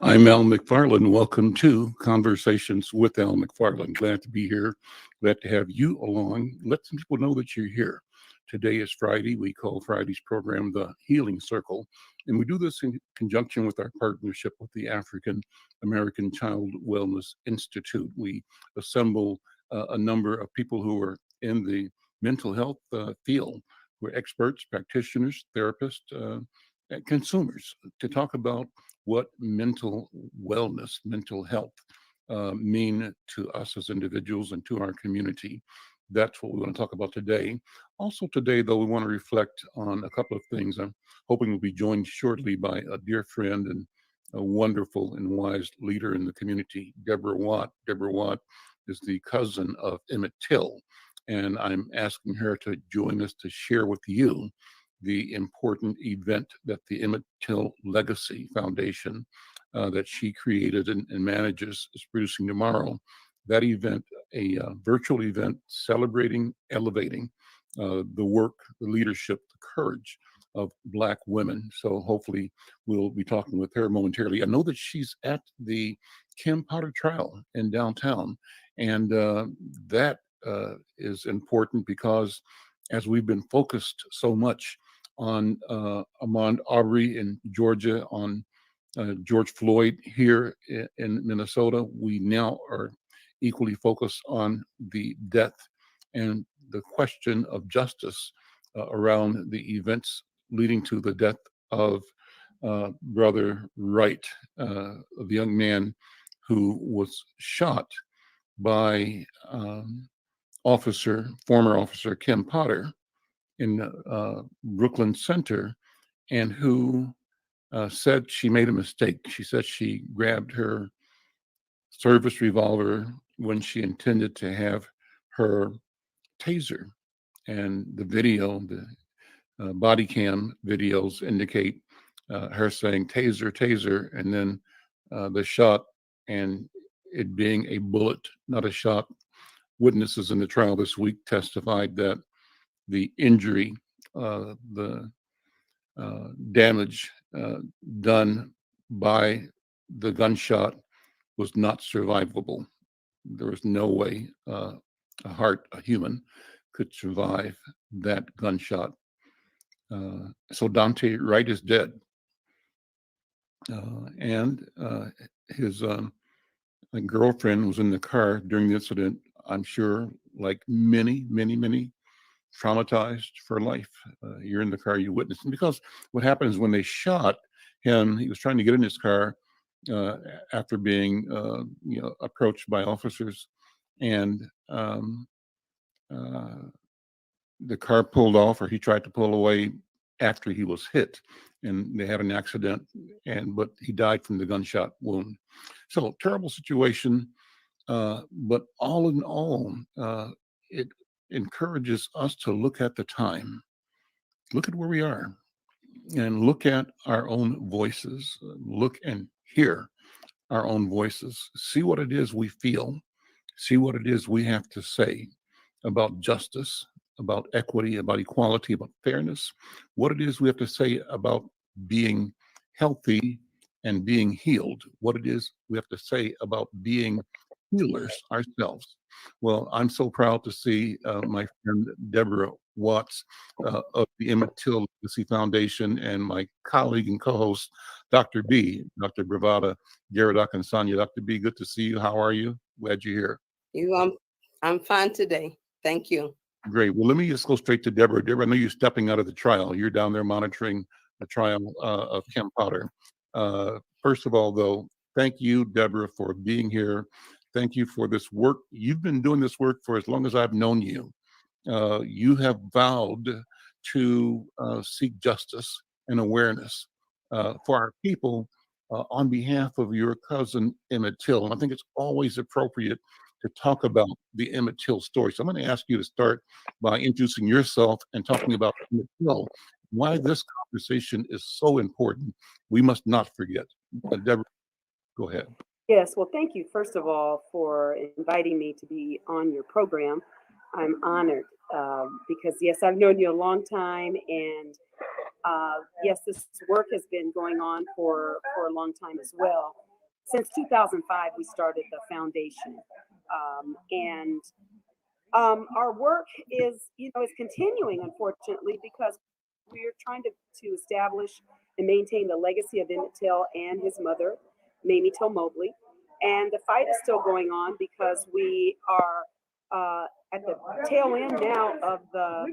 I'm Al McFarlane. Welcome to Conversations with Al McFarlane. Glad to be here. Glad to have you along. Let some people know that you're here. Today is Friday. We call Friday's program the Healing Circle. And we do this in conjunction with our partnership with the African American Child Wellness Institute. We assemble a number of people who are in the mental health field, who are experts, practitioners, therapists, and consumers to talk about what mental wellness, mental health mean to us as individuals and to our community. That's what we want to talk about today. Also, today, though, we want to reflect on a couple of things. I'm hoping we'll be joined shortly by a dear friend and a wonderful and wise leader in the community, Deborah Watt. Deborah Watt is the cousin of Emmett Till, and I'm asking her to join us to share with you the important event that the Emmett Till Legacy Foundation that she created and manages is producing tomorrow. That event, a virtual event celebrating, elevating the work, the leadership, the courage of Black women. So hopefully we'll be talking with her momentarily. I know that she's at the Kim Potter trial in downtown, and that is important because as we've been focused so much on Ahmaud Arbery in Georgia, on George Floyd here in Minnesota, we now are equally focused on the death and the question of justice around the events leading to the death of Brother Wright, the young man who was shot by former officer Kim Potter in Brooklyn Center, and who said she made a mistake. She said she grabbed her service revolver when she intended to have her taser. And the video, the body cam videos indicate her saying taser, taser, and then the shot and it being a bullet, not a shot. Witnesses in the trial this week testified that the injury, the damage done by the gunshot was not survivable. There was no way a human, could survive that gunshot. So Dante Wright is dead. And his girlfriend was in the car during the incident, I'm sure, like many, many, many, traumatized for life. You're in the car, you witnessed. And because what happens when they shot him, he was trying to get in his car after being, approached by officers, and the car pulled off, or he tried to pull away after he was hit, and they had an accident. But he died from the gunshot wound. So terrible situation. But all in all, it encourages us to look at the time, look at where we are, and look at our own voices, look and hear our own voices, see what it is we feel, see what it is we have to say about justice, about equity, about equality, about fairness, what it is we have to say about being healthy and being healed, what it is we have to say about being healers ourselves. Well, I'm so proud to see my friend Deborah Watts of the Emmett Till Legacy Foundation, and my colleague and co-host, Dr. B, Dr. Bravada Garadak and Sonia. Dr. B, good to see you. How are you? Glad you're here. I'm fine today. Thank you. Great. Well, let me just go straight to Deborah. Deborah, I know you're stepping out of the trial. You're down there monitoring the trial of Kim Potter. First of all, though, thank you, Deborah, for being here. Thank you for this work. You've been doing this work for as long as I've known you. You have vowed to seek justice and awareness for our people on behalf of your cousin Emmett Till. And I think it's always appropriate to talk about the Emmett Till story. So I'm going to ask you to start by introducing yourself and talking about Emmett Till, why this conversation is so important. We must not forget. Deborah, go ahead. Yes, well, thank you, first of all, for inviting me to be on your program. I'm honored because, yes, I've known you a long time, and yes, this work has been going on for a long time as well. since 2005, we started the foundation. Our work is continuing, unfortunately, because we're trying to establish and maintain the legacy of Emmett Till and his mother, Mamie Till Mobley. And the fight is still going on because we are at the tail end now of the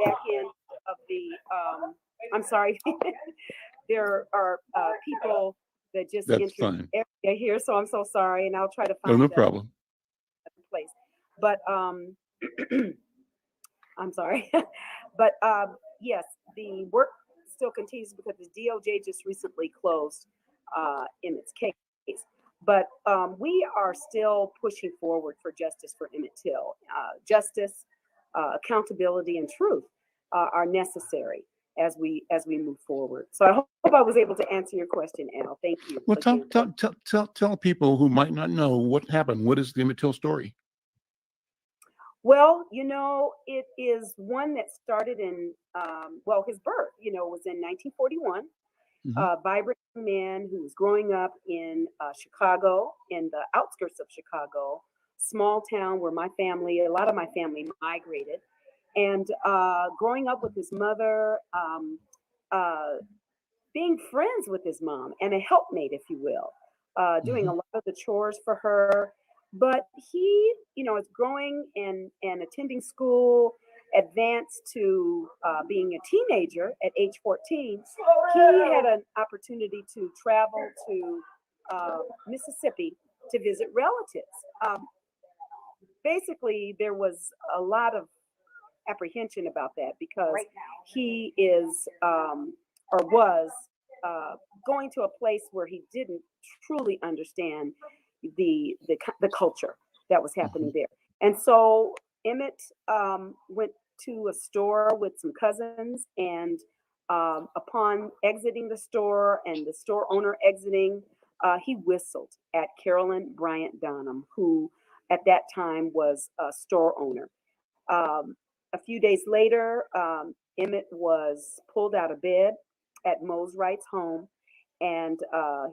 back end of the. I'm sorry, there are people that just That's entered fine. the area here, so I'm so sorry, and I'll try to No, find no the problem. place. But I'm sorry, but yes, the work still continues because the DOJ just recently closed Emmett's case. But we are still pushing forward for justice for Emmett Till. Justice, accountability, and truth are necessary as we move forward. So I hope I was able to answer your question, Al. Thank you. Well, again. tell people who might not know what happened. What is the Emmett Till story? Well, it is one that started in, his birth, was in 1941. A vibrant man who was growing up in Chicago, in the outskirts of Chicago, small town where a lot of my family migrated. And growing up with his mother, being friends with his mom and a helpmate, if you will, doing a lot of the chores for her. But he, is growing and attending school, advanced to being a teenager at age 14. He had an opportunity to travel to Mississippi to visit relatives. Basically, there was a lot of apprehension about that because he is or was going to a place where he didn't truly understand the culture that was happening there. And so Emmett went to a store with some cousins, and upon exiting the store and the store owner exiting, he whistled at Carolyn Bryant Donham, who at that time was a store owner. A few days later, Emmett was pulled out of bed at Mose Wright's home, and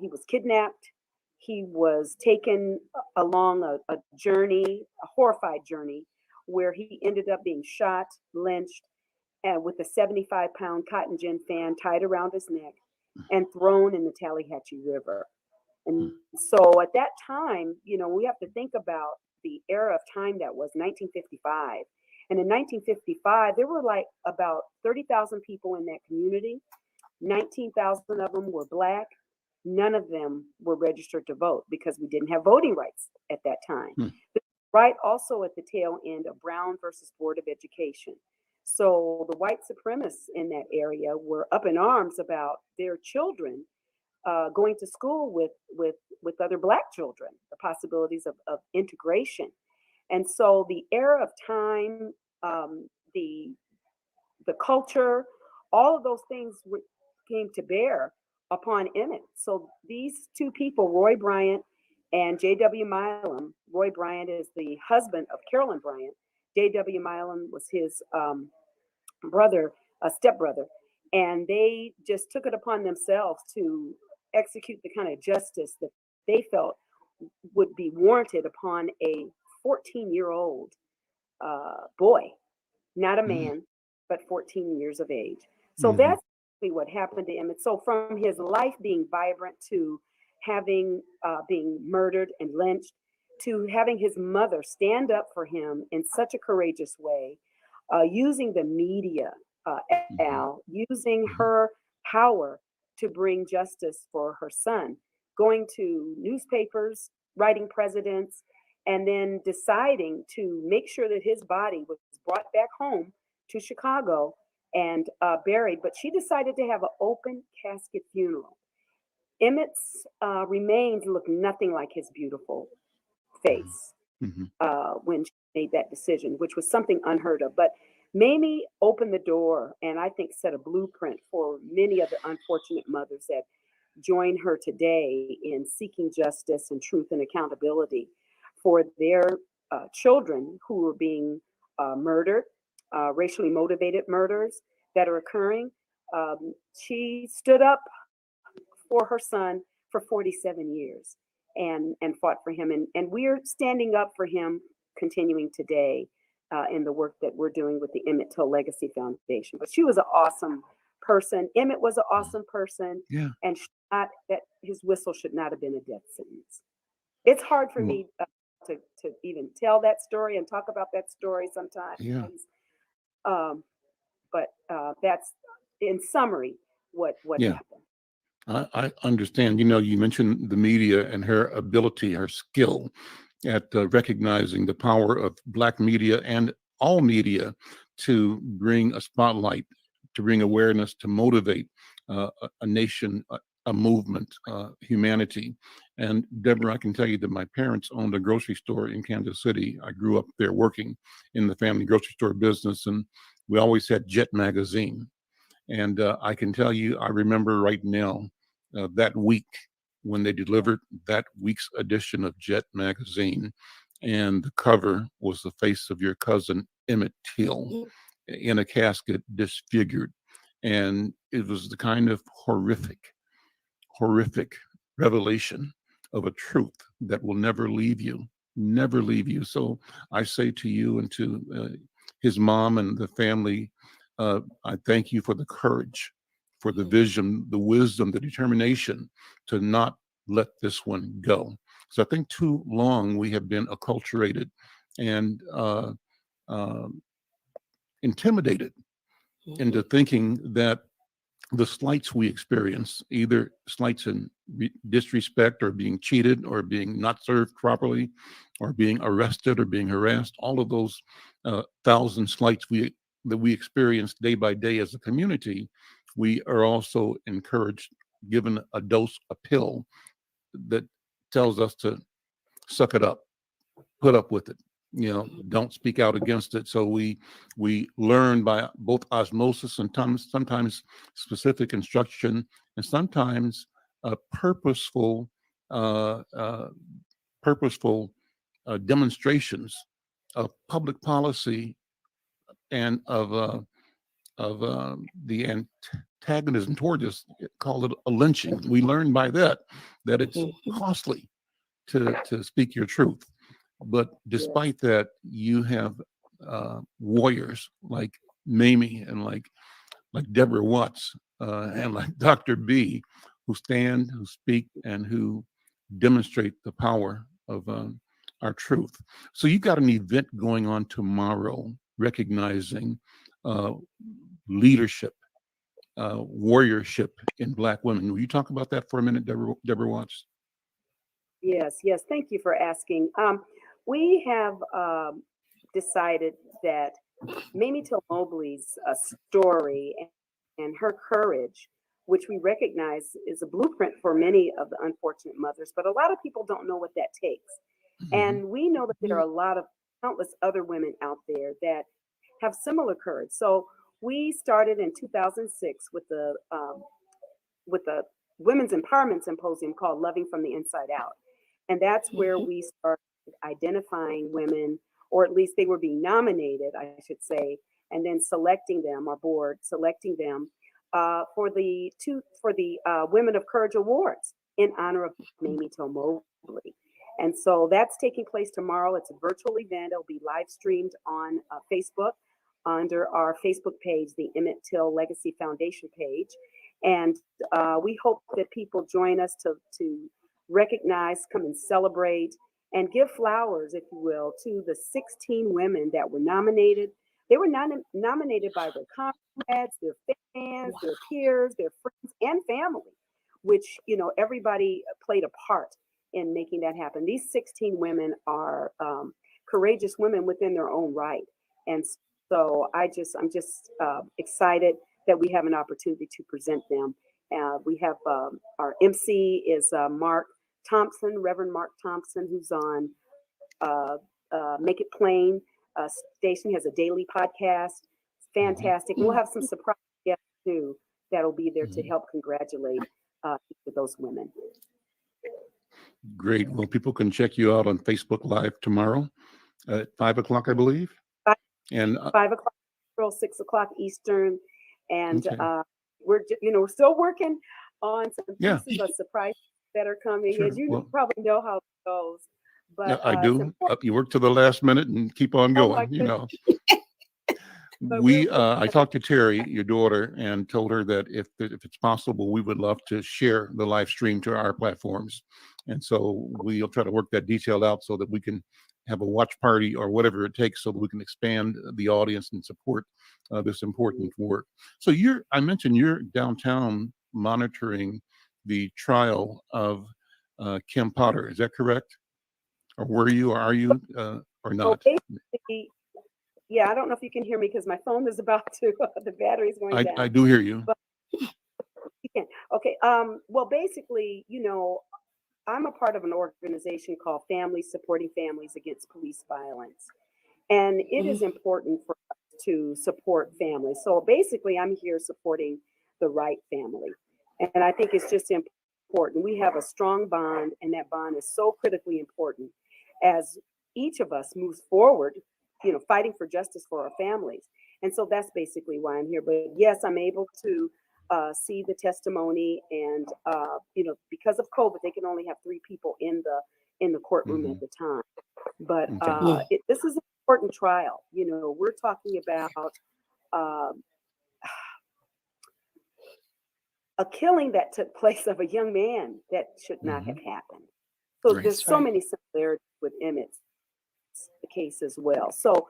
he was kidnapped. He was taken along a journey, a horrified journey, where he ended up being shot, lynched, and with a 75-pound cotton gin fan tied around his neck and thrown in the Tallahatchie River. And so at that time, we have to think about the era of time that was 1955. And in 1955, there were like about 30,000 people in that community. 19,000 of them were Black. None of them were registered to vote because we didn't have voting rights at that time. Right also at the tail end of Brown versus Board of Education. So the white supremacists in that area were up in arms about their children going to school with other Black children, the possibilities of integration. And so the era of time, the culture, all of those things came to bear upon Emmett. So these two people, Roy Bryant and J.W. Milam. Roy Bryant is the husband of Carolyn Bryant. J.W. Milam was his brother, a stepbrother. And they just took it upon themselves to execute the kind of justice that they felt would be warranted upon a 14-year-old boy, not a man, but 14 years of age. So that's what happened to Emmett. So from his life being vibrant to having being murdered and lynched, to having his mother stand up for him in such a courageous way, using the media, Al, using her power to bring justice for her son, going to newspapers, writing presidents, and then deciding to make sure that his body was brought back home to Chicago and buried. But she decided to have an open casket funeral. Emmett's remains look nothing like his beautiful face when she made that decision, which was something unheard of. But Mamie opened the door and I think set a blueprint for many of the unfortunate mothers that join her today in seeking justice and truth and accountability for their children who are being murdered, racially motivated murders that are occurring. She stood up for her son for 47 years and fought for him. And we're standing up for him, continuing today in the work that we're doing with the Emmett Till Legacy Foundation. But she was an awesome person. Emmett was an awesome person, Yeah. and that his whistle should not have been a death sentence. It's hard for me to even tell that story and talk about that story sometimes. Yeah. But that's in summary what Yeah. happened. I understand. You mentioned the media and her ability, her skill at recognizing the power of Black media and all media to bring a spotlight, to bring awareness, to motivate a nation, a movement, humanity. And Deborah, I can tell you that my parents owned a grocery store in Kansas City. I grew up there working in the family grocery store business, and we always had Jet magazine. And I can tell you, I remember right now that week when they delivered that week's edition of Jet magazine, and the cover was the face of your cousin Emmett Till in a casket, disfigured. And it was the kind of horrific revelation of a truth that will never leave you, never leave you. So I say to you and to his mom and the family, I thank you for the courage, for the vision, the wisdom, the determination to not let this one go. So I think too long we have been acculturated and intimidated into thinking that the slights we experience, either slights in disrespect or being cheated or being not served properly or being arrested or being harassed, all of those thousand slights that we experience day by day as a community, we are also encouraged, given a dose, a pill that tells us to suck it up, put up with it. Don't speak out against it. So we learn by both osmosis and sometimes specific instruction, and sometimes purposeful demonstrations of public policy and of the antagonism toward us. Call it a lynching. We learn by that it's costly to speak your truth. But despite that, you have warriors like Mamie and like Deborah Watts and like Dr. B, who stand, who speak, and who demonstrate the power of our truth. So you've got an event going on tomorrow recognizing leadership, warriorship in Black women. Will you talk about that for a minute, Deborah Watts? Yes. Thank you for asking. We have decided that Mamie Till Mobley's story and her courage, which we recognize is a blueprint for many of the unfortunate mothers, but a lot of people don't know what that takes. And we know that there are a lot of countless other women out there that have similar courage. So we started in 2006 with the Women's Empowerment Symposium called Loving from the Inside Out. And that's where we started identifying women, or at least they were being nominated, I should say, and then selecting them, our board selecting them for the Women of Courage Awards in honor of Mamie Till Mobley. And so that's taking place tomorrow. It's a virtual event. It'll be live streamed on Facebook under our Facebook page, the Emmett Till Legacy Foundation page. And we hope that people join us to recognize, come and celebrate, and give flowers, if you will, to the 16 women that were nominated. They were nominated by their comrades, their fans, their peers, their friends, and family, which, everybody played a part in making that happen. These 16 women are courageous women within their own right. And so I'm just excited that we have an opportunity to present them. We have our MC is Mark Thompson, Reverend Mark Thompson, who's on Make It Plain station. He has a daily podcast. Fantastic. We'll have some surprise guests too that'll be there to help congratulate those women. Great. Well, people can check you out on Facebook Live tomorrow at 5 o'clock, I believe. And 5 o'clock, 6 o'clock Eastern, and we're still working on some pieces of surprise that are coming. Sure. As you Well, probably know how it goes. yeah, But I it's do. important. You work to the last minute and keep on Oh my going, you goodness. know. But we're I talked to Terry, your daughter, and told her that if it's possible, we would love to share the live stream to our platforms. And so we'll try to work that detail out so that we can have a watch party or whatever it takes so that we can expand the audience and support this important work. So I mentioned you're downtown monitoring the trial of Kim Potter. Is that correct? Or were you, or are you, or so not? basically, yeah, I don't know if you can hear me because my phone is about to, the battery's going I down. do hear you. But you can. Okay. Well, basically, I'm a part of an organization called Families Supporting Families Against Police Violence. And it is important for us to support families. So basically, I'm here supporting the right family. And I think it's just important. We have a strong bond, and that bond is so critically important as each of us moves forward, fighting for justice for our families. And so that's basically why I'm here. But yes, I'm able to see the testimony, and because of COVID, they can only have 3 people in the courtroom at the time. But Okay. this is an important trial. We're talking about a killing that took place of a young man that should not have happened. So Right. there's so many similarities with Emmett's case as well. So,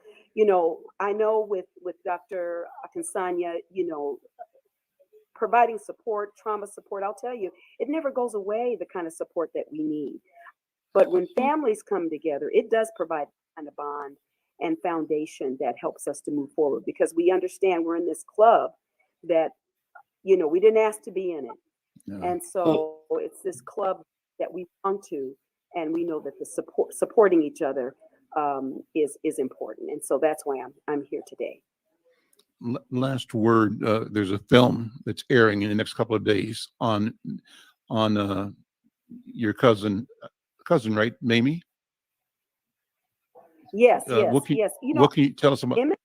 I know with Dr. Akinsanya, providing support, trauma support, I'll tell you, it never goes away, the kind of support that we need. But when families come together, it does provide kind of bond and foundation that helps us to move forward, because we understand we're in this club that, we didn't ask to be in it. Yeah. And so it's this club that we belong to, and we know that the supporting each other is important. And so that's why I'm here today. Last word. There's a film that's airing in the next couple of days on your cousin, right, Mamie? Yes, What can yes. what can you tell us about? Emmett,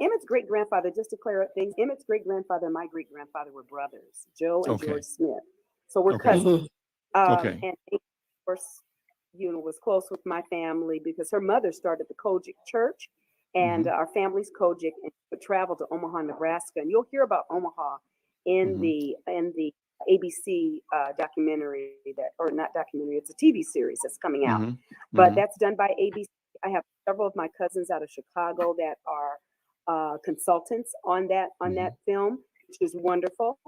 Emmett's great grandfather, just to clear up things, Emmett's great grandfather and my great grandfather were brothers, Joe and Okay. George Smith. So we're Okay. cousins. Okay. And of course, was close with my family because her mother started the Kojic Church, and our family's Kojic, and would travel to Omaha, Nebraska. And you'll hear about Omaha in the ABC documentary or not documentary, it's a TV series that's coming out. But that's done by ABC. I have several of my cousins out of Chicago that are consultants on that film, which is wonderful.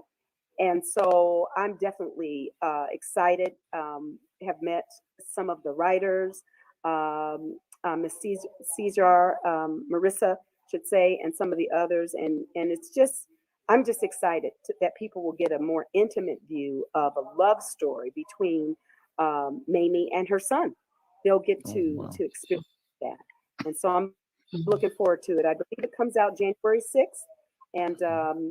And so I'm definitely excited. Have met some of the writers, Miss Caesar, Marissa, should say, and some of the others. And it's just, I'm just excited that people will get a more intimate view of a love story between Mamie and her son. They'll get to experience that. And so I'm looking forward to it. I believe it comes out January 6th. And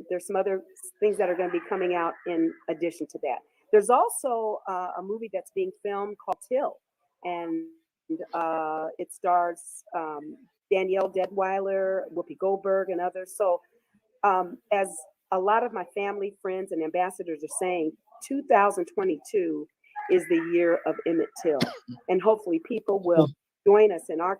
there's some other things that are going to be coming out in addition to that. There's also a movie that's being filmed called Till, and it stars Danielle Deadweiler, Whoopi Goldberg, and others. So as a lot of my family, friends, and ambassadors are saying, 2022 is the year of Emmett Till. And hopefully people will join us in our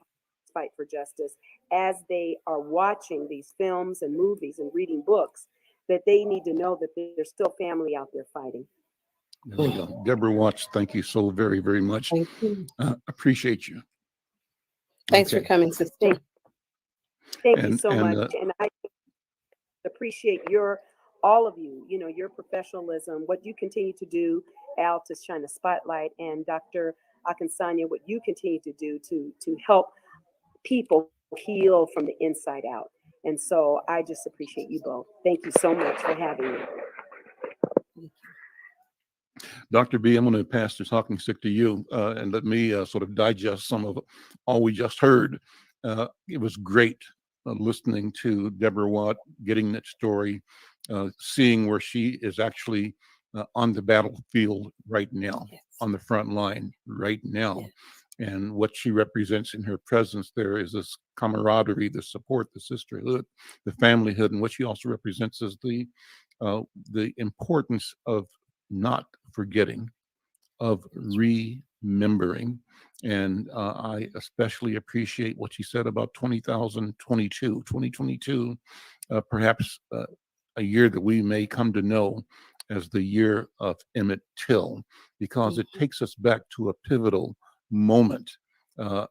fight for justice as they are watching these films and movies and reading books, that they need to know that there's still family out there fighting. There we go. Deborah Watts, thank you so very, very much. Thank you. Appreciate you. Thanks for Okay. coming, sister. Thank you so much. And I appreciate all of you, your professionalism, what you continue to do, Al, to shine a spotlight, and Dr. Akinsanya, what you continue to do to help people heal from the inside out. And so I just appreciate you both. Thank you so much for having me. Dr. B, I'm going to pass the talking stick to you and let me sort of digest some of all we just heard. It was great listening to Deborah Watt, getting that story, seeing where she is actually on the battlefield right now, on the front line right now. And what she represents in her presence there is this camaraderie, the support, the sisterhood, the familyhood. And what she also represents is the importance of not forgetting, of remembering. And I especially appreciate what you said about 2022, perhaps a year that we may come to know as the year of Emmett Till, because it takes us back to a pivotal moment, a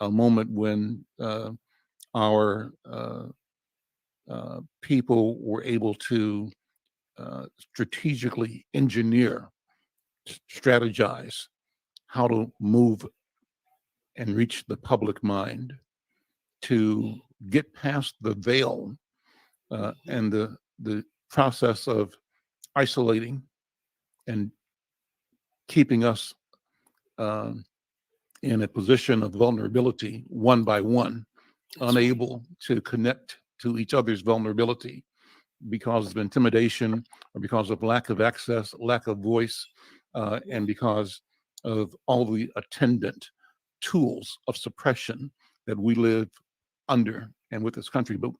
moment when our people were able to strategically engineer, strategize how to move and reach the public mind, to get past the veil and the process of isolating and keeping us in a position of vulnerability one by one, unable to connect to each other's vulnerability because of intimidation or because of lack of access, lack of voice, and because of all the attendant tools of suppression that we live under and with this country. But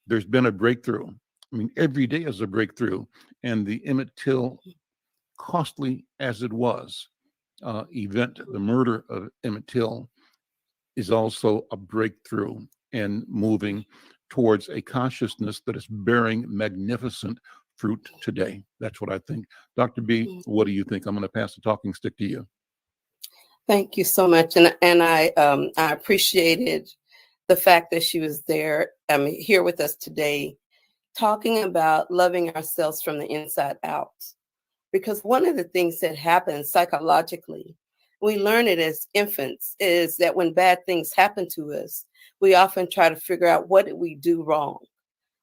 there's been a breakthrough. I mean, every day is a breakthrough. And the Emmett Till, costly as it was, event, the murder of Emmett Till, is also a breakthrough and moving towards a consciousness that is bearing magnificent fruit today. That's what I think. Dr. B, what do you think? I'm going to pass the talking stick to you. Thank you so much. And I appreciated the fact that she was there, here with us today, talking about loving ourselves from the inside out. Because one of the things that happens psychologically, we learn it as infants, is that when bad things happen to us, we often try to figure out, what did we do wrong?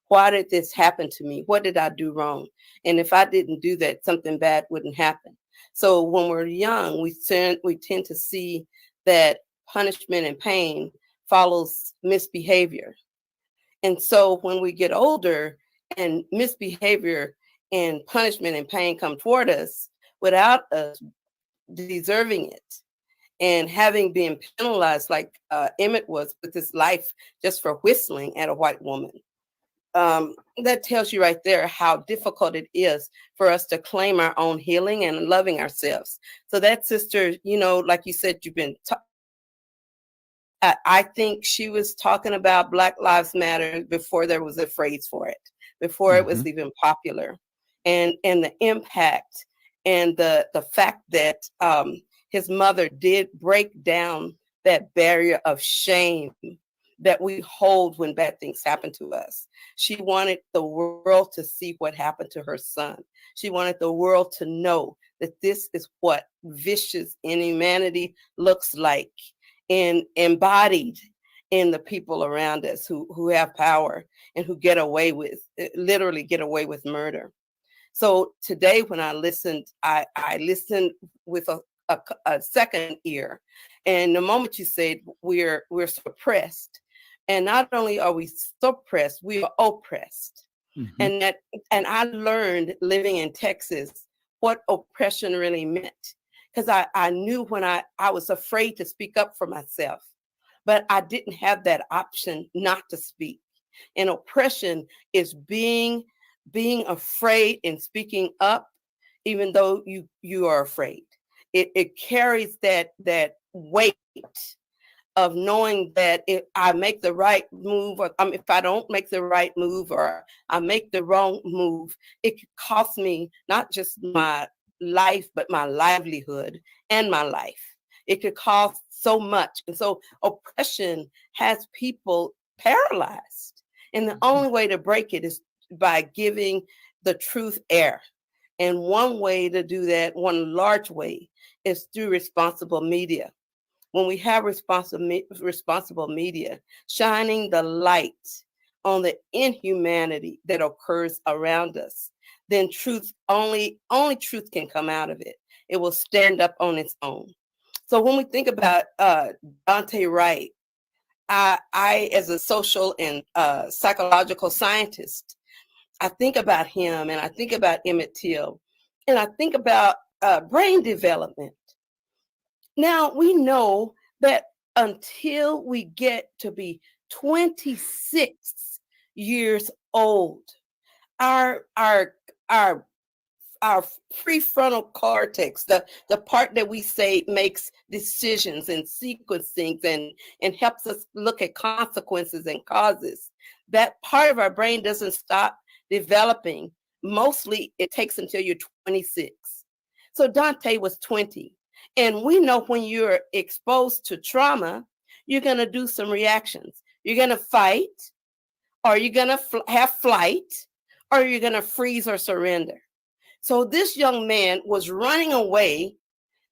Why did this happen to me? What did I do wrong? And if I didn't do that, something bad wouldn't happen. So when we're young, we tend to see that punishment and pain follows misbehavior. And so when we get older and misbehavior and punishment and pain come toward us without us deserving it and having been penalized, like Emmett was with his life just for whistling at a white woman, that tells you right there how difficult it is for us to claim our own healing and loving ourselves. So that sister, like you said, I think she was talking about Black Lives Matter before there was a phrase for it, before it was even popular, and the impact and the fact that his mother did break down that barrier of shame that we hold when bad things happen to us. She wanted the world to see what happened to her son. She wanted the world to know that this is what vicious inhumanity looks like, and embodied in the people around us who have power and who literally get away with murder. So today when I listened, I listened with a second ear. And the moment you said we're suppressed, and not only are we suppressed, we are oppressed. And I learned living in Texas what oppression really meant. Because I knew when I was afraid to speak up for myself, but I didn't have that option not to speak. And oppression is being afraid and speaking up, even though you are afraid. It carries that weight of knowing that if I make the right move, or if I don't make the right move, or I make the wrong move, it could cost me not just my life, but my livelihood and my life. It could cost so much. And so oppression has people paralyzed. And the only way to break it is by giving the truth air. And one way to do that, one large way, is through responsible media. When we have responsible media shining the light on the inhumanity that occurs around us, then truth, only truth can come out of it. It will stand up on its own. So when we think about Dante Wright, I as a social and psychological scientist, I think about him, and I think about Emmett Till, and I think about brain development. Now, we know that until we get to be 26 years old, our our prefrontal cortex, the part that we say makes decisions and sequencing and helps us look at consequences and causes. That part of our brain doesn't stop developing. Mostly it takes until you're 26. So Dante was 20. And we know when you're exposed to trauma, you're going to do some reactions. You're going to fight, or you're going to have flight, or you're going to freeze or surrender. So this young man was running away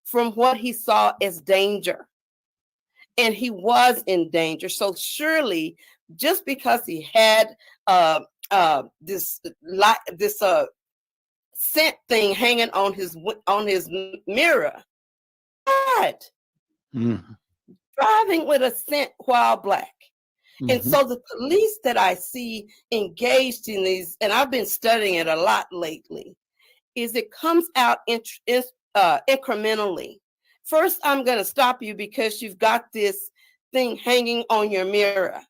from what he saw as danger. And he was in danger. So surely, just because he had this scent thing hanging on his mirror, God, driving with a scent while black. And so the police that I see engaged in these, and I've been studying it a lot lately, is it comes out incrementally. First, I'm going to stop you because you've got this thing hanging on your mirror.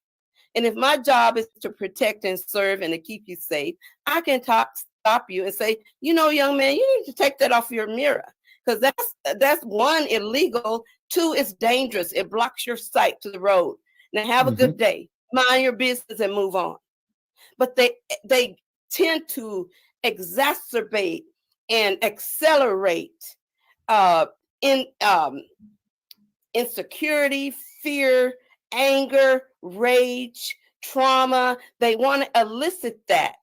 And if my job is to protect and serve and to keep you safe, I can stop you and say, young man, you need to take that off your mirror, because that's one, illegal. Two, it's dangerous. It blocks your sight to the road. Now have a good day. Mind your business and move on. But they tend to exacerbate and accelerate insecurity, fear, anger, rage, trauma. They want to elicit that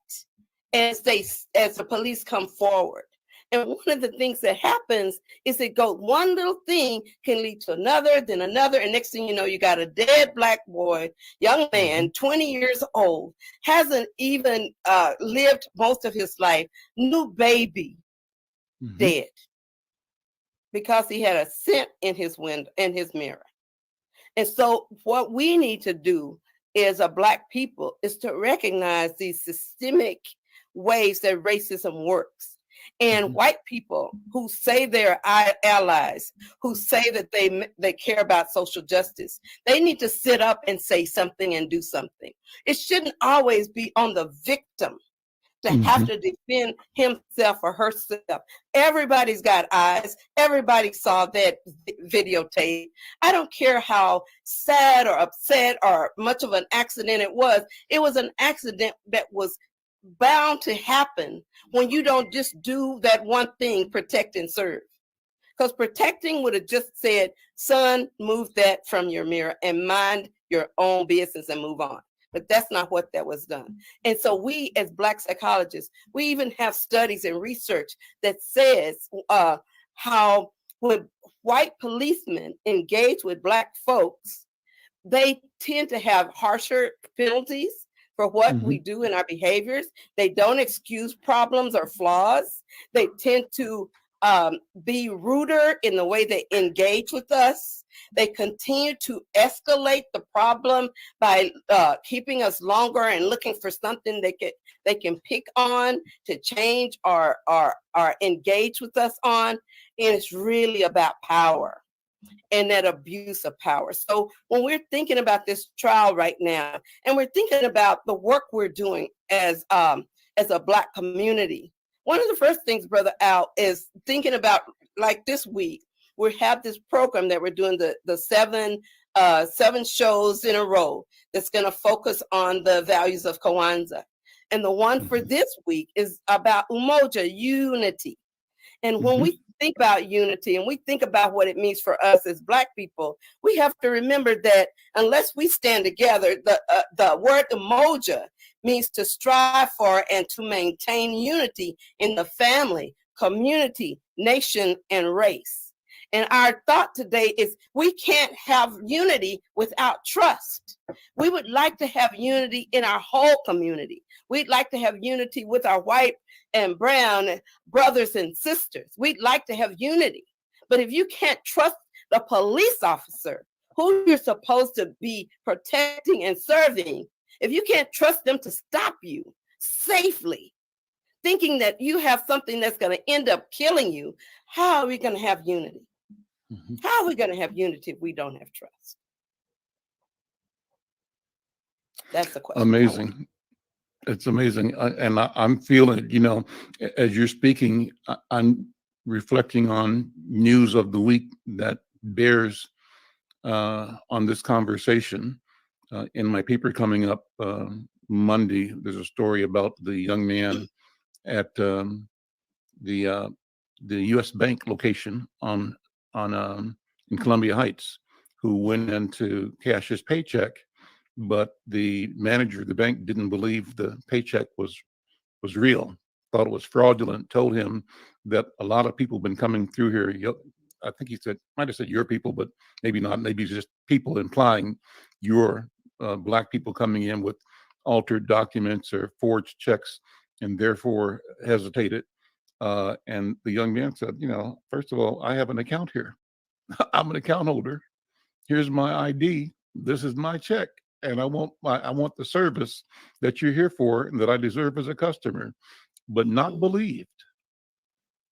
as the police come forward. And one of the things that happens is one little thing can lead to another, then another. And next thing you know, you got a dead black boy, young man, 20 years old, hasn't even lived most of his life, new baby, dead, because he had a scent in his window, in his mirror. And so what we need to do as a black people is to recognize these systemic ways that racism works. And white people who say they're allies, who say that they care about social justice, they need to sit up and say something and do something. It shouldn't always be on the victim to have to defend himself or herself. Everybody's got eyes. Everybody saw that videotape. I don't care how sad or upset or much of an accident it was. It was an accident that was bound to happen when you don't just do that one thing, protect and serve. Because protecting would have just said, son, move that from your mirror and mind your own business and move on. But that's not what that was done. And so we, as Black psychologists, we even have studies and research that says how when white policemen engage with Black folks, they tend to have harsher penalties for what we do in our behaviors. They don't excuse problems or flaws. They tend to be ruder in the way they engage with us. They continue to escalate the problem by keeping us longer and looking for something they can pick on to change or engage with us on. And it's really about power and that abuse of power. So when we're thinking about this trial right now, and we're thinking about the work we're doing as a Black community, one of the first things, Brother Al, is thinking about, like this week, we have this program that we're doing, the seven shows in a row that's going to focus on the values of Kwanzaa. And the one for this week is about umoja, unity. And when we think about unity and we think about what it means for us as Black people, we have to remember that unless we stand together, the word umoja means to strive for and to maintain unity in the family, community, nation, and race. And our thought today is we can't have unity without trust. We would like to have unity in our whole community. We'd like to have unity with our white and brown brothers and sisters. We'd like to have unity. But if you can't trust the police officer who you're supposed to be protecting and serving, if you can't trust them to stop you safely, thinking that you have something that's going to end up killing you, how are we going to have unity? How are we going to have unity if we don't have trust? That's the question. Amazing. It's amazing. I'm feeling it, as you're speaking, I'm reflecting on news of the week that bears on this conversation. In my paper coming up Monday, there's a story about the young man at the uh, the U.S. Bank location on in Columbia Heights, who went in to cash his paycheck, but the manager of the bank didn't believe the paycheck was real, thought it was fraudulent, told him that a lot of people have been coming through here. I think he said, might have said your people, but maybe not. Maybe just people implying your black people coming in with altered documents or forged checks, and therefore hesitated. And the young man said, first of all, I have an account here. I'm an account holder. Here's my ID. This is my check. And I want the service that you're here for and that I deserve as a customer, but not believed.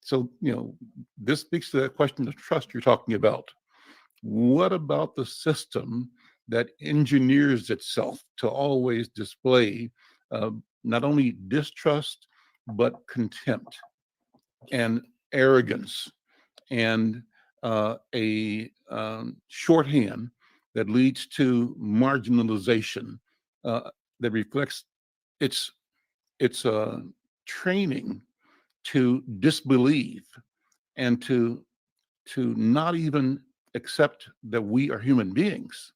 So, this speaks to that question of trust you're talking about. What about the system that engineers itself to always display uh, not only distrust, but contempt and arrogance and a shorthand that leads to marginalization that reflects its its training to disbelieve and to not even accept that we are human beings,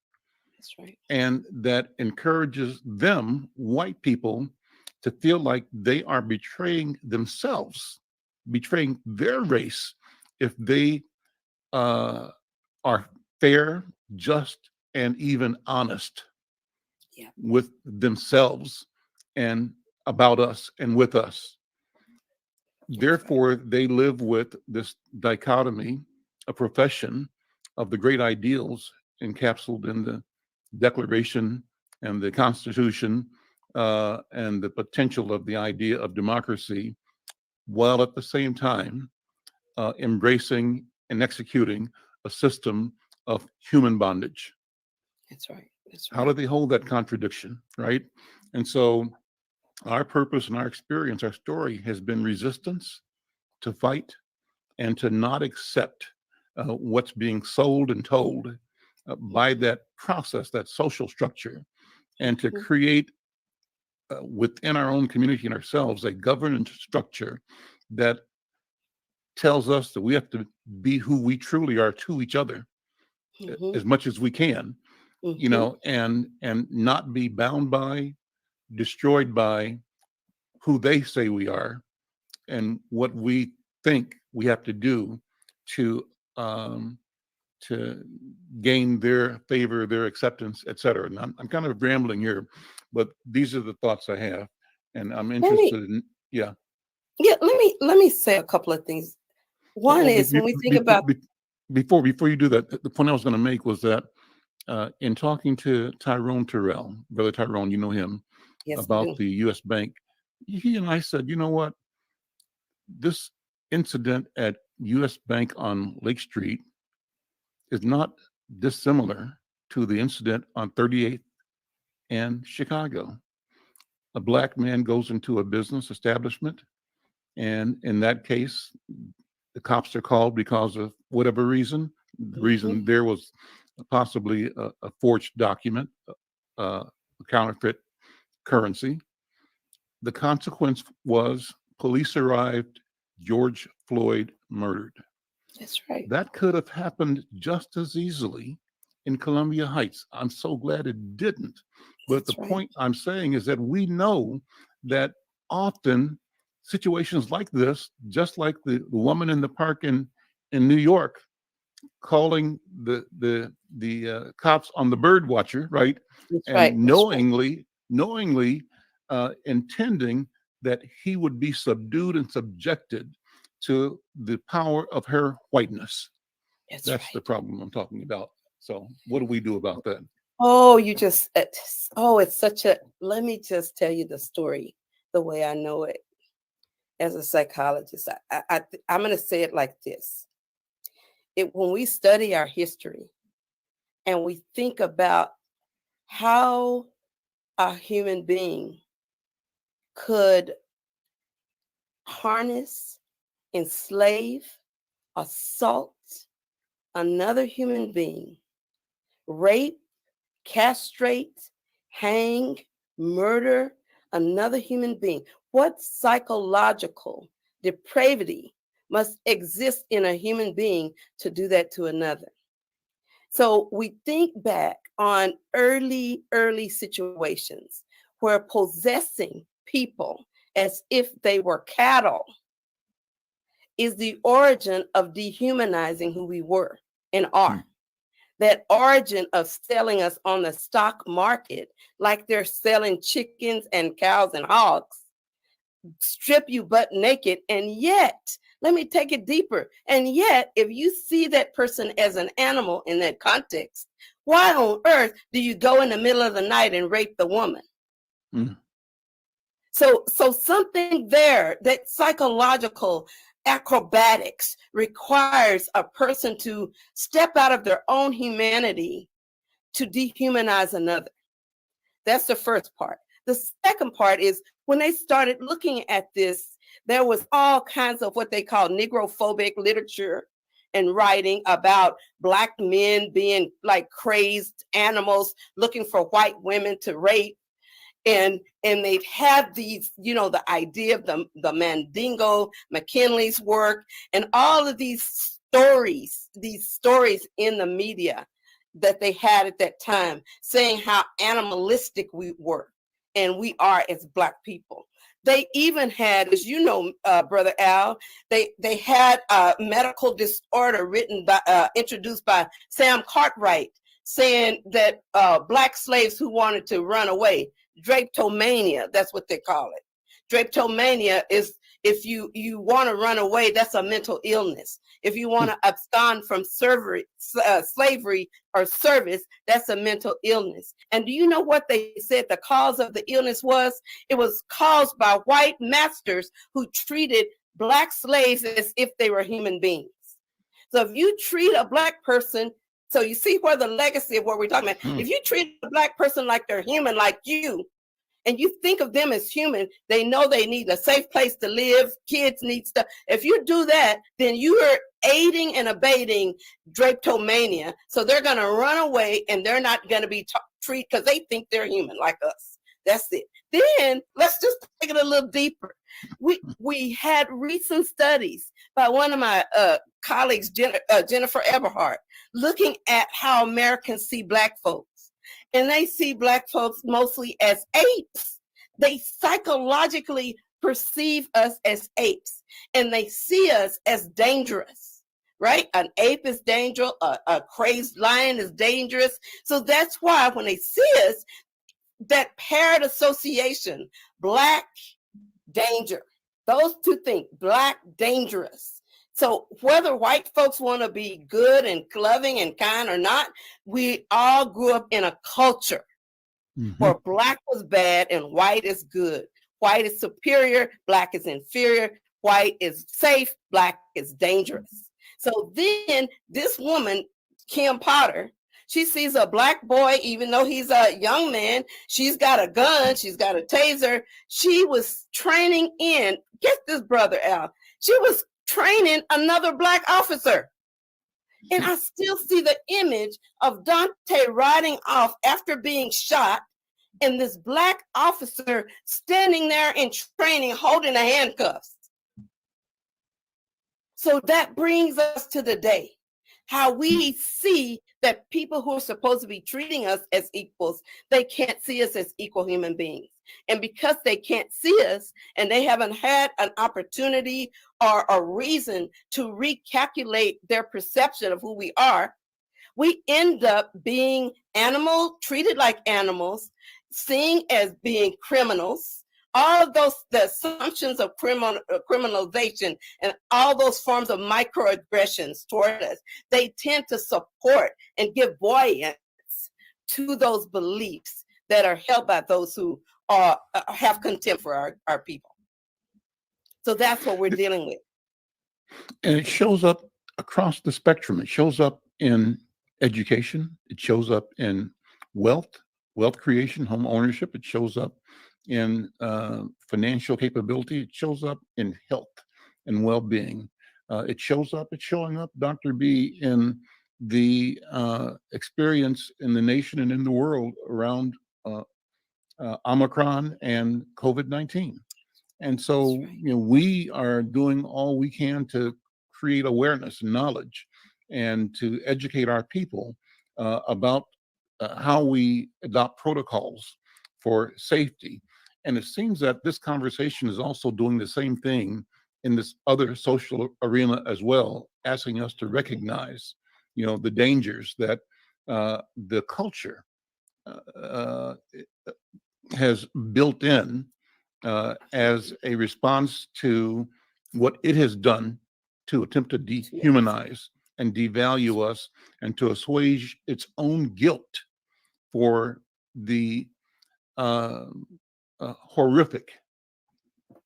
That's right. and that encourages them, white people, to feel like they are betraying themselves, betraying their race, if they uh, are fair, just, and even honest Yeah. with themselves and about us and with us. That's right. Therefore, they live with this dichotomy, a profession of the great ideals encapsulated in the Declaration and the Constitution, and the potential of the idea of democracy, while at the same time embracing and executing a system of human bondage. That's right. That's How do right. they hold that contradiction, right? And so, our purpose and our experience, our story has been resistance to fight and to not accept what's being sold and told by that process, that social structure, and to Mhm. create within our own community and ourselves a governance structure that tells us that we have to be who we truly are to each other Mhm. as much as we can, Mhm. and not be bound by, destroyed by who they say we are and what we think we have to do to um, to gain their favor, their acceptance, et cetera. And I'm kind of rambling here, but these are the thoughts I have, and I'm Let me interested in. Yeah. yeah, let me say a couple of things. One Well, is when we think about before you do that, the point I was going to make was that in talking to Tyrone Terrell, Brother Tyrone, you know him, yes, we about do. the U.S. Bank, he and I said, you know what, this incident at U.S. Bank on Lake Street is not dissimilar to the incident on 38th and Chicago. A black man goes into a business establishment, and in that case, the cops are called because of whatever reason. The Mhm. reason there was possibly a forged document, a counterfeit currency. The consequence was police arrived, George Floyd murdered. That's right. That could have happened just as easily in Columbia Heights. I'm so glad it didn't. But the That's right. point I'm saying is that we know that often situations like this, just like the woman in the park in New York calling the cops on the bird watcher, right? That's right. And That's right. knowingly intending that he would be subdued and subjected to the power of her whiteness. That's That's the right. problem I'm talking about. So what do we do about that? Oh, you just oh, it's such a let me just tell you the story the way I know it as a psychologist. I'm going to say it like this. When we study our history and we think about how a human being could harness, enslave, assault another human being, rape, castrate, hang, murder another human being. What psychological depravity must exist in a human being to do that to another? So we think back on early situations where possessing people as if they were cattle is the origin of dehumanizing who we were and are. That origin of selling us on the stock market like they're selling chickens and cows and hogs, strip you butt naked. And yet, let me take it deeper. And yet, if you see that person as an animal in that context, why on earth do you go in the middle of the night and rape the woman? Mm. So something there, that psychological acrobatics requires a person to step out of their own humanity to dehumanize another. That's the first part. The second part is when they started looking at this, there was all kinds of what they call negrophobic literature and writing about Black men being like crazed animals looking for white women to rape. And they've had these, the idea of the Mandingo, McKinley's work, and all of these stories in the media that they had at that time, saying how animalistic we were and we are as Black people. They even had, as you know, Brother Al, they had a medical disorder introduced by Sam Cartwright, saying that Black slaves who wanted to run away, drapetomania, that's what they call it. Drapetomania is if you want to run away, that's a mental illness. If you want to abscond from slavery or service, that's a mental illness. And do you know what they said the cause of the illness was? It was caused by white masters who treated Black slaves as if they were human beings. So if you treat a Black person, so you see where the legacy of what we're talking about, if you treat a Black person like they're human, like you, and you think of them as human, they know they need a safe place to live, kids need stuff. If you do that, then you are aiding and abetting drapetomania. So they're going to run away and they're not going to be treated because they think they're human like us. That's it. Then let's just take it a little deeper. We had recent studies by one of my colleagues, Jennifer Eberhardt, looking at how Americans see Black folks. And they see Black folks mostly as apes. They psychologically perceive us as apes, and they see us as dangerous, right? An ape is dangerous, a crazed lion is dangerous. So that's why when they see us, that paired association, Black, danger, those two things, Black, dangerous. So whether white folks want to be good and loving and kind or not, we all grew up in a culture where Black was bad and white is good. White is superior, Black is inferior. White is safe, Black is dangerous. So then this woman, Kim Potter, she sees a Black boy, even though he's a young man, she's got a gun, she's got a taser. She was training in, get this, Brother Al, she was training another Black officer. And I still see the image of Dante riding off after being shot, and this Black officer standing there in training, holding the handcuffs. So that brings us to the day, how we see that people who are supposed to be treating us as equals, they can't see us as equal human beings. And because they can't see us and they haven't had an opportunity or a reason to recalculate their perception of who we are, we end up being treated like animals, seen as being criminals. All of those, the assumptions of criminalization and all those forms of microaggressions toward us, they tend to support and give buoyance to those beliefs that are held by those who have contempt for our people. So that's what we're dealing with. And it shows up across the spectrum. It shows up in education. It shows up in wealth creation, home ownership. It shows up in financial capability. It shows up in health and well-being. It's showing up, Dr. B, in the experience in the nation and in the world around Omicron and COVID-19. And so, right. we are doing all we can to create awareness and knowledge and to educate our people about how we adopt protocols for safety. And it seems that this conversation is also doing the same thing in this other social arena as well, asking us to recognize, the dangers that the culture uh, has built in as a response to what it has done to attempt to dehumanize and devalue us and to assuage its own guilt for the uh, horrific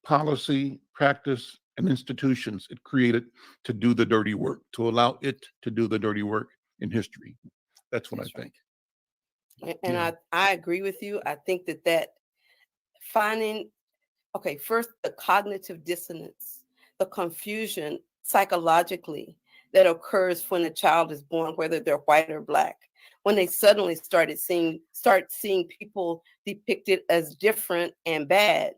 policy, practice, and institutions it created to do the dirty work, to allow it to do the dirty work in history. That's what I think. And I agree with you. I think that finding, okay, first, the cognitive dissonance, the confusion psychologically that occurs when a child is born, whether they're white or black, when they suddenly start seeing people depicted as different and bad,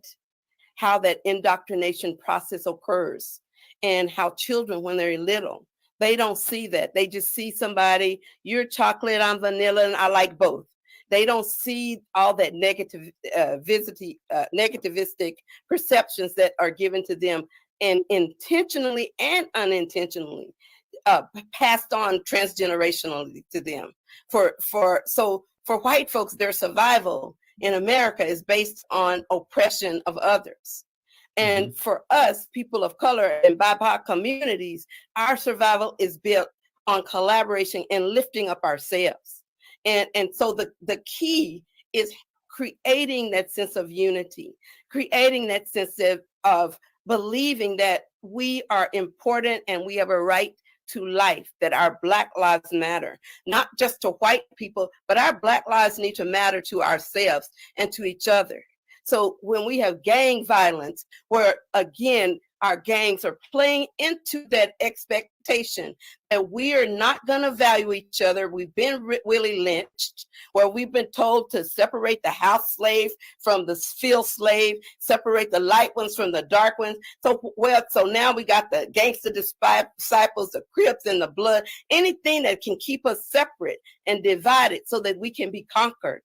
how that indoctrination process occurs, and how children, when they're little, they don't see that. They just see somebody, you're chocolate, I'm vanilla, and I like both. They don't see all that negativistic perceptions that are given to them, and intentionally and unintentionally passed on transgenerationally to them. For white folks, their survival in America is based on oppression of others. And for us, people of color and BIPOC communities, our survival is built on collaboration and lifting up ourselves. And so the key is creating that sense of unity, creating that sense of believing that we are important and we have a right to life, that our Black lives matter, not just to white people, but our Black lives need to matter to ourselves and to each other. So when we have gang violence, where again, our gangs are playing into that expectation that we are not going to value each other. We've been really lynched, where we've been told to separate the house slave from the field slave, separate the light ones from the dark ones. So now we got the gangster disciples, the Crips, and the blood, anything that can keep us separate and divided so that we can be conquered.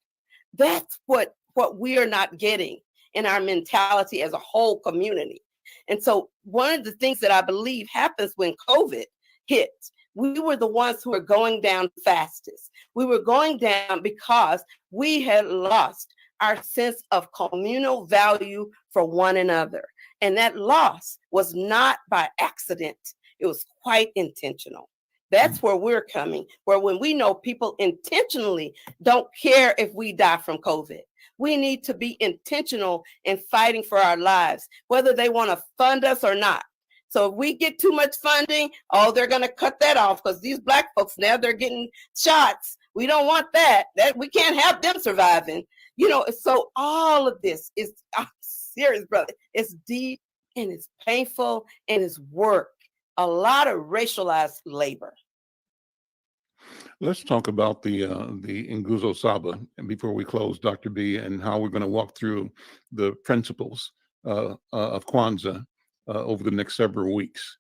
That's what we are not getting in our mentality as a whole community. And so one of the things that I believe happens when COVID hit, we were the ones who were going down fastest. We were going down because we had lost our sense of communal value for one another. And that loss was not by accident. It was quite intentional. That's where we're coming, where when we know people intentionally don't care if we die from COVID. We need to be intentional in fighting for our lives, whether they want to fund us or not. So if we get too much funding, they're going to cut that off because these Black folks, now they're getting shots. We don't want that. We can't have them surviving. So all of this is, I'm serious, brother. It's deep and it's painful and it's work. A lot of racialized labor. Let's talk about the Nguzo Saba, and before we close, Dr. B, and how we're going to walk through the principles of Kwanzaa over the next several weeks.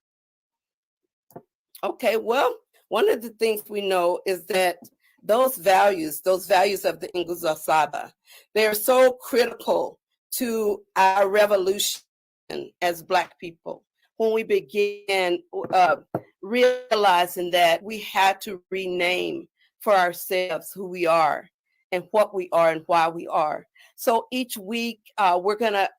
Okay, well, one of the things we know is that those values of the Nguzo Saba, they're so critical to our revolution as Black people. When we began realizing that we had to rename for ourselves who we are and what we are and why we are. So each week we're going to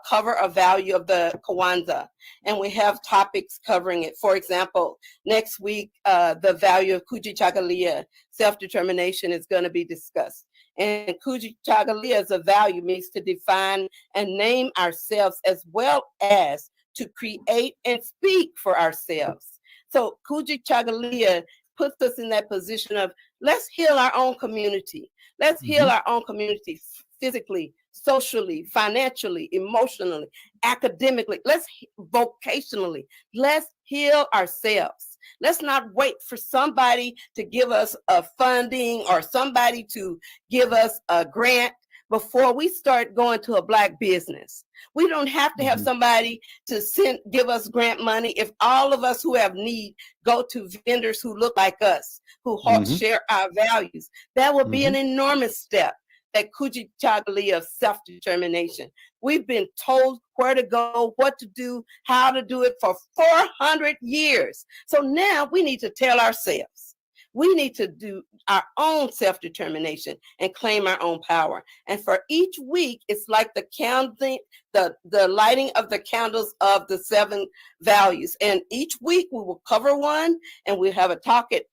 cover a value of the Kwanzaa, and we have topics covering it. For example, next week, the value of Kujichagulia, self-determination, is going to be discussed. And Kujichagulia as a value means to define and name ourselves as well as to create and speak for ourselves. So Kujichagulia puts us in that position of let's heal our own community. Let's heal our own community physically, socially, financially, emotionally, academically, vocationally. Let's heal ourselves. Let's not wait for somebody to give us a funding or somebody to give us a grant before we start going to a Black business. We don't have to have somebody to give us grant money if all of us who have need go to vendors who look like us, who share our values. That would be an enormous step. That Kujichagulia of self-determination. We've been told where to go, what to do, how to do it for 400 years. So now we need to tell ourselves. We need to do our own self-determination and claim our own power. And for each week, it's like the counting, the lighting of the candles of the 7 values. And each week we will cover one and we'll have a topic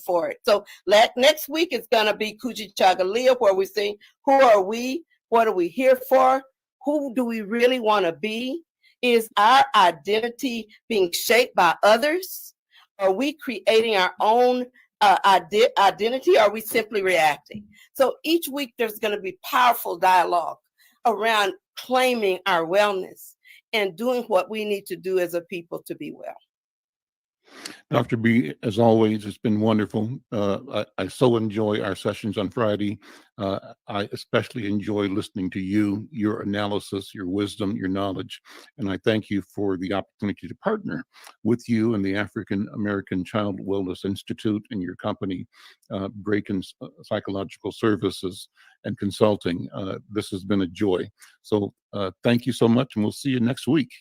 for it. So next week is going to be Kujichagulia, where we sing, who are we? What are we here for? Who do we really want to be? Is our identity being shaped by others? Are we creating our own identity? Or are we simply reacting? So each week there's going to be powerful dialogue around claiming our wellness and doing what we need to do as a people to be well. Dr. B, as always, it's been wonderful. I so enjoy our sessions on Friday. I especially enjoy listening to you, your analysis, your wisdom, your knowledge. And I thank you for the opportunity to partner with you and the African American Child Wellness Institute and your company, Braken Psychological Services and Consulting. This has been a joy. So thank you so much, and we'll see you next week.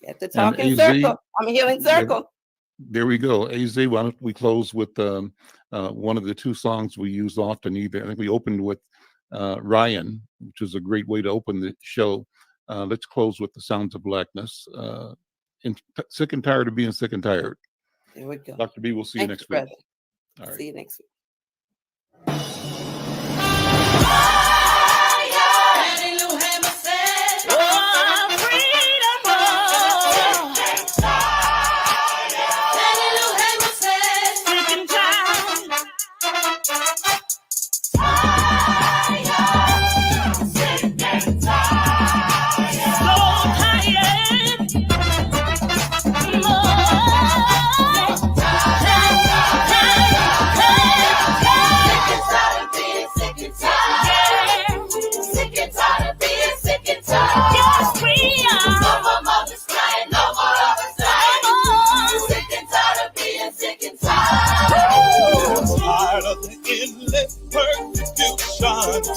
At the Talking Circle. I'm a Healing Circle. There we go. AZ, why don't we close with one of the 2 songs we use often. I think we opened with Ryan, which is a great way to open the show. Let's close with The Sounds of Blackness. Sick and Tired of Being Sick and Tired. There we go. Dr. B, we'll see you next week. All right. See you next week.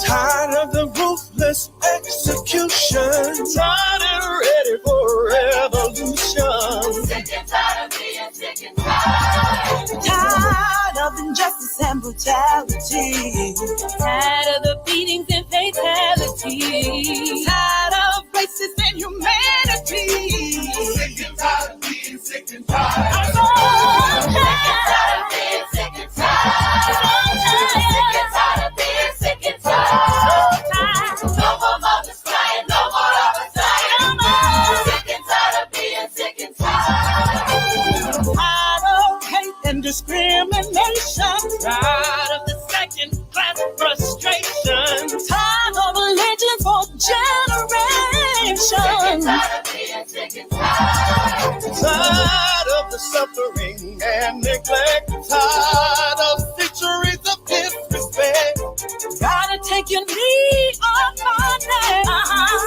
Tired of the ruthless execution. Tired and ready for revolution. Sick and tired of being sick and tired. Tired of injustice and brutality. Tired of the beatings and fatalities. Tired of racist inhumanity. Sick and tired of being sick and tired. I'm so tired of being sick and tired. So tired. Sick and tired of being sick and tired. No more mothers crying, no more overtime. No more. Sick and tired of being sick and tired. Tired of hate and discrimination. Tired of the second-class frustration. Tired of religion for generations. Sick and tired of being sick and tired. Tired of the suffering and neglect. Tired of centuries of disrespect. Gotta take your knee off my neck.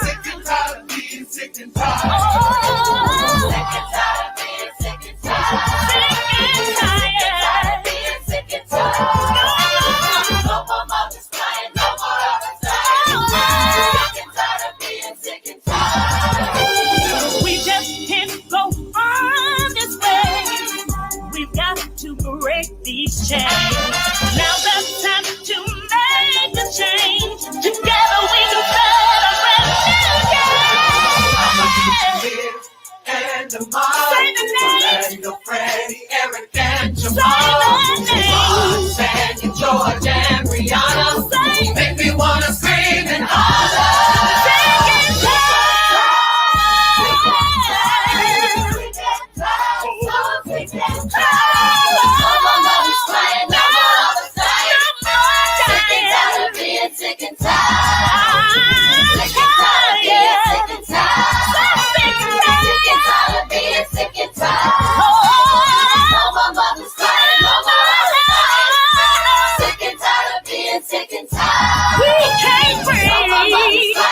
Sick and tired of being sick and tired. Oh, sick and tired of being sick and tired. Sick and tired of being sick and tired. No more mothers crying, no more overtime. Sick and tired of being sick and tired. We just can't go on this way. We've got to break these chains. Now that's time to make a change. Together we can celebrate today. And tomorrow, say the name. Freddie, Eric, and Jamal. Sandy, George, and Brianna. Make me wanna scream and holler. Sick and tired. Sick and tired. No more money's flying. We can't breathe.